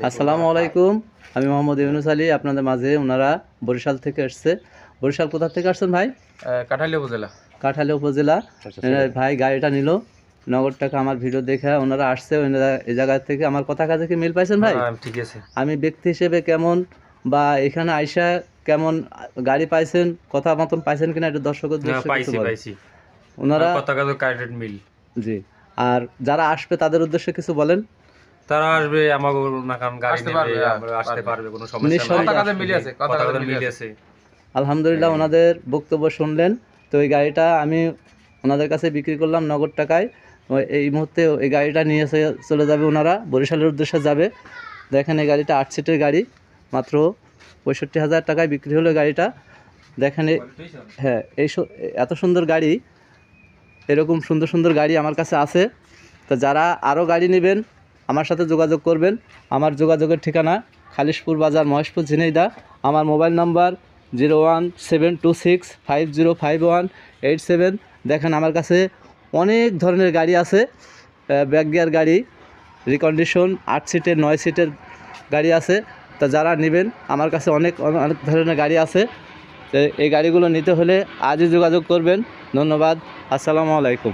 আসসালামু আলাইকুম। আমি মোহাম্মদ ইউনুস আলী, আপনাদের মাঝে। ওনারা বরিশাল থেকে এসছে। বরিশাল কোথা থেকে আসছেন ভাই? কাঠালিয়া উপজেলা। কাঠালিয়া উপজেলা। ভাই গাড়িটা নিল নগদ টাকা। আমার ভিডিও দেখে ওনারা আসছে। ওনারা এই জায়গা থেকে আমার কথা কাজে কি মিল পাইছেন ভাই? ঠিক আছে। আমি ব্যক্তি হিসেবে কেমন বা এখানে আইসা কেমন গাড়ি পাইছেন, কথা মতন পাইছেন কিনা এটা দর্শকের পাইছি। ওনারা কথা কাজে কারেক্ট মিল। জি। আর যারা আসবে তাদের উদ্দেশ্যে কিছু বলেন। তারা আসবে আমাগো নাকান গাড়ি নেবে, আমরা আসতে পারবে, কোনো সমস্যা নাই। কথা কাজে মিল আছে, কথা কাজে মিল আছে। আলহামদুলিল্লাহ, ওনাদের বক্তব্য শুনলেন। তো এই গাড়িটা আমি ওনাদের কাছে বিক্রি করলাম নগদ টাকায়। এই মুহূর্তে এই গাড়িটা নিয়ে চলে যাবে, ওনারা বরিশালের উদ্দেশ্যে যাবে। দেখেন এই গাড়িটা 8 সিটের গাড়ি, মাত্র 65,000 টাকায় বিক্রি হলো গাড়িটা। দেখেন হ্যাঁ, এত সুন্দর গাড়ি, এরকম সুন্দর সুন্দর গাড়ি আমার কাছে আছে। তো যারা আরও গাড়ি নেবেন আমার সাথে যোগাযোগ করবেন। আমার যোগাযোগের ঠিকানা খালিশপুর বাজার, মহেশপুর, ঝিনাইদহ। আমার মোবাইল নাম্বার 01726505187। দেখেন আমার কাছে অনেক ধরনের গাড়ি আছে। ব্যাক গিয়ার গাড়ি, রিকন্ডিশন, 8 সিটের 9 সিটের গাড়ি আছে। তা যারা নেবেন আমার কাছে অনেক অনেক ধরনের গাড়ি আছে। এই গাড়িগুলো নিতে হলে আজই যোগাযোগ করবেন। ধন্যবাদ। আসসালামু আলাইকুম।